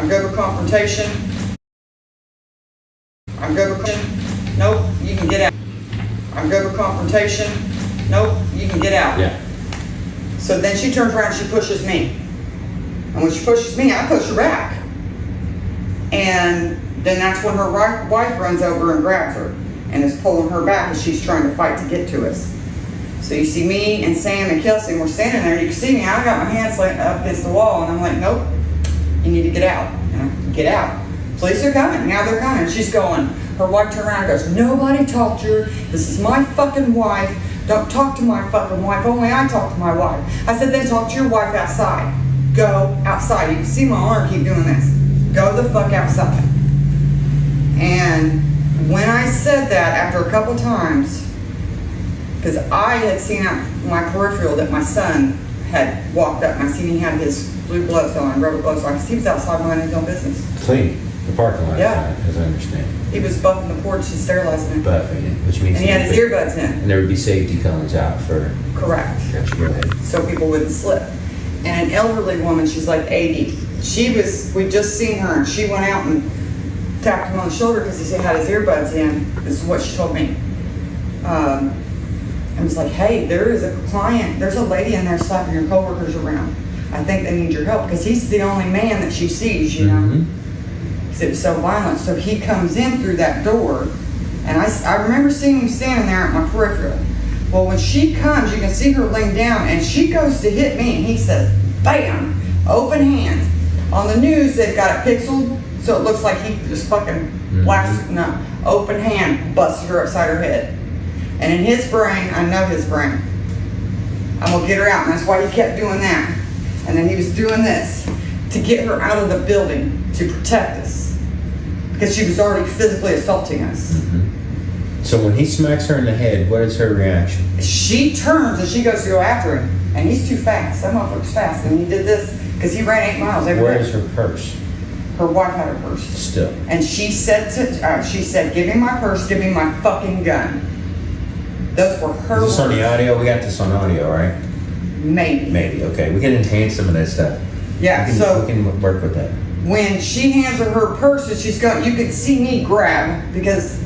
I'm good with confrontation. I'm good with nope, you can get out. I'm good with confrontation. Nope, you can get out. Yeah. So then she turns around and she pushes me. And when she pushes me, I push her back. And then that's when her wife runs over and grabs her and is pulling her back as she's trying to fight to get to us. So you see me and Sam and Kelsey, we're standing there. You can see me, I got my hands like up against the wall, and I'm like, nope, you need to get out. And I get out. Police are coming, now they're coming. She's going, her wife turned around and goes, nobody talked to her. This is my fucking wife. Don't talk to my fucking wife. Only I talk to my wife. I said, then talk to your wife outside. Go outside. You can see my arm keep doing this. Go the fuck outside. And when I said that, after a couple times, because I had seen out my peripheral that my son had walked up, and I seen he had his blue gloves on, rubber gloves on, because he was outside minding his own business. Clean the parking lot. Yeah. As I understand. He was buffing the porch and sterilizing it. Buffing it, which means. And he had his earbuds in. And there would be safety cones out for. Correct. Gotcha, go ahead. So people wouldn't slip. And an elderly woman, she's like 80. We'd just seen her, and she went out and tapped him on the shoulder because he had his earbuds in. This is what she told me. I was like, hey, there is a client, there's a lady in there slapping your coworkers around. I think they need your help, because he's the only man that she sees, you know. Because it was so violent. So he comes in through that door, and I remember seeing him standing there at my peripheral. Well, when she comes, you can see her laying down, and she goes to hit me, and he says, bam, open hands. On the news, they've got it pixeled, so it looks like he just fucking blasted, no, open hand, busted her upside her head. And in his brain, I know his brain, I'm gonna get her out, and that's why he kept doing that. And then he was doing this to get her out of the building to protect us, because she was already physically assaulting us. So when he smacks her in the head, what is her reaction? She turns and she goes to go after him, and he's too fast. That motherfucker's fast, and he did this because he ran 8 miles every day. Where is her purse? Her wife had her purse. Still. And she said, give me my purse, give me my fucking gun. Those were her words. Is this on the audio? We got this on audio, right? Maybe. Maybe, okay. We can enhance some of that stuff. Yeah, we can work with that. When she hands her her purse and she's going, you could see me grab, because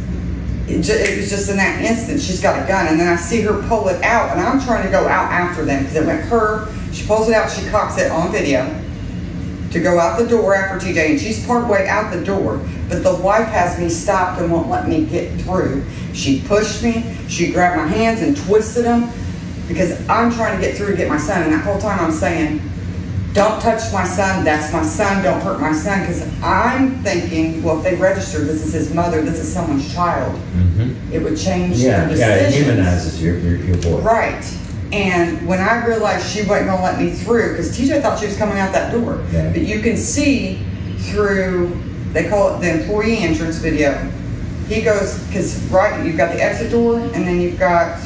it was just in that instant she's got a gun, and then I see her pull it out, and I'm trying to go out after them, because it went her, she pulls it out, she cocks it on video to go out the door after TJ, and she's part way out the door, but the wife has me stopped and won't let me get through. She pushed me, she grabbed my hands and twisted them, because I'm trying to get through to get my son, and that whole time I'm saying, don't touch my son, that's my son, don't hurt my son, because I'm thinking, well, if they register, this is his mother, this is someone's child, it would change their decisions. Yeah, it humanizes your boy. Right. And when I realized she wasn't going to let me through, because TJ thought she was coming out that door, but you can see through, they call it the employee entrance video. He goes, because you've got the exit door, and then you've got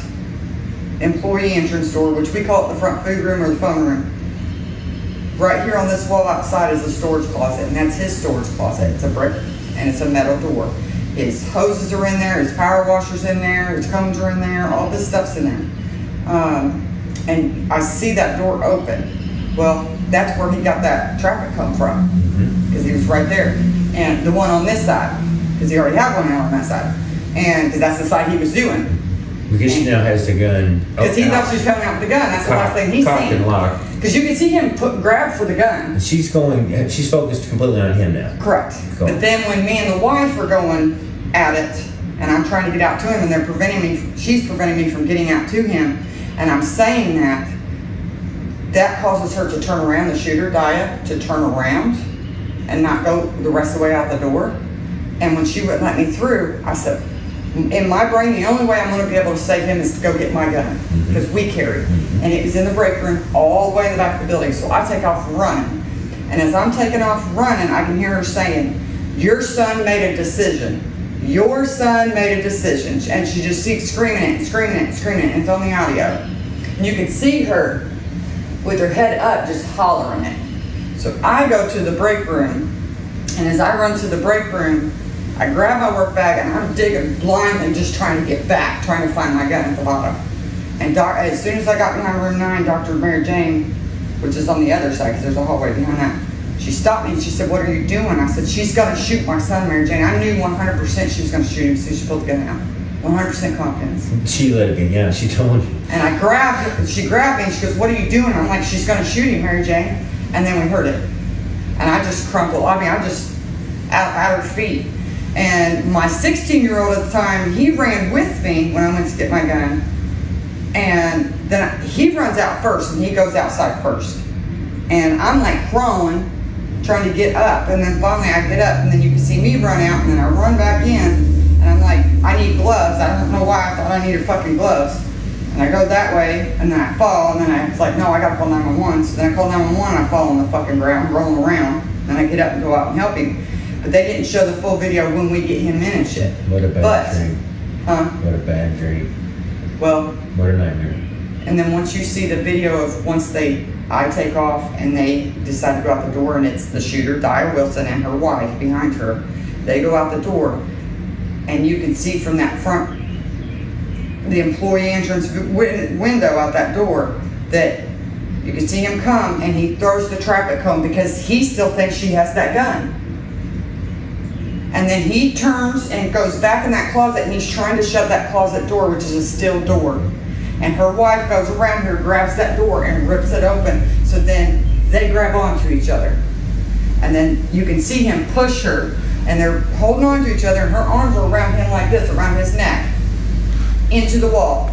employee entrance door, which we call it the front food room or the phone room. Right here on this wall outside is a storage closet, and that's his storage closet. It's a brick, and it's a metal door. His hoses are in there, his power washer's in there, his combs are in there, all this stuff's in there. And I see that door open. Well, that's where he got that traffic come from, because he was right there. And the one on this side, because he already had one out on that side, and because that's the side he was doing. Because she now has the gun. Because he thought she was coming out with the gun. That's the last thing he's seen. Cocked and locked. Because you can see him grab for the gun. She's focused completely on him now. Correct. Cool. But then when me and the wife are going at it, and I'm trying to get out to him, and they're she's preventing me from getting out to him, and I'm saying that causes her to turn around, the shooter, Daya, to turn around and not go the rest of the way out the door. And when she wouldn't let me through, I said, in my brain, the only way I'm going to be able to save him is to go get my gun, because we carry. And it was in the break room all the way in the back of the building. So I take off running. And as I'm taking off running, I can hear her saying, your son made a decision. Your son made a decision. And she just keeps screaming it, and it's on the audio. And you can see her with her head up just hollering it. So I go to the break room, and as I run to the break room, I grab my work bag, and I'm digging blindly, just trying to get back, trying to find my gun at the bottom. And as soon as I got behind room 9, Dr. Mary Jane, which is on the other side, because there's a hallway behind that, She stopped me and she said, what are you doing? I said, she's gonna shoot my son, Mary Jane. I knew 100% she was gonna shoot him as soon as she pulled the gun out. 100% confidence. She let it get, yeah, she told you. And I grabbed her, she grabbed me and she goes, what are you doing? I'm like, she's gonna shoot him, Mary Jane. And then we heard it. And I just crumpled, I just at her feet. And my 16-year-old at the time, he ran with me when I went to get my gun. And then he runs out first and he goes outside first. And I'm like crawling, trying to get up. And then finally I get up and then you can see me run out and then I run back in. And I'm like, I need gloves. I don't know why I thought I needed fucking gloves. And I go that way and then I fall and then I was like, no, I gotta call 911. So then I call 911 and I fall on the fucking ground, rolling around. Then I get up and go out and help him. But they didn't show the full video when we get him in and shit. What a bad dream. Huh? What a bad dream. Well. What a nightmare. And then once you see the video of I take off and they decide to go out the door and it's the shooter, Dia Wilson, and her wife behind her. They go out the door and you can see from that front, the employee entrance window out that door, that you can see him come and he throws the traffic cone because he still thinks she has that gun. And then he turns and goes back in that closet and he's trying to shut that closet door, which is a steel door. And her wife goes around here, grabs that door and rips it open. So then they grab onto each other. And then you can see him push her and they're holding on to each other and her arms are around him like this, around his neck, into the wall.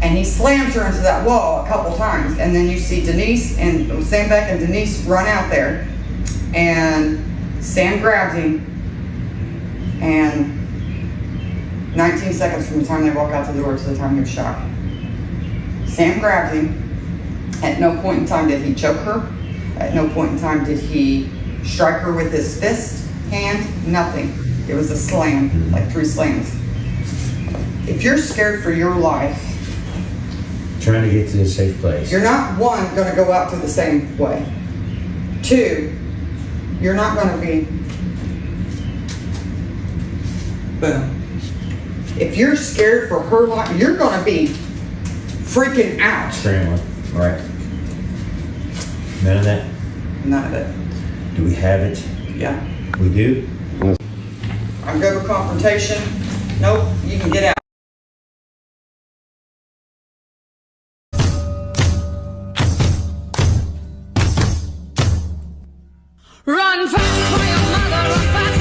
And he slams her into that wall a couple times. And then you see Denise and Sam Beck and Denise run out there. And Sam grabs him. And 19 seconds from the time they walk out the door to the time he was shot. Sam grabbed him. At no point in time did he choke her. At no point in time did he strike her with his fist, hand, nothing. It was a slam, like 3 slams. If you're scared for your life, trying to get to a safe place. You're not, 1, gonna go out to the same way. 2, you're not gonna be, boom. If you're scared for her life, you're gonna be freaking out. Scrambling, right. None of that? None of it. Do we have it? Yeah. We do? I'm good with confrontation. Nope, you can get out. Run fast for your mother, run fast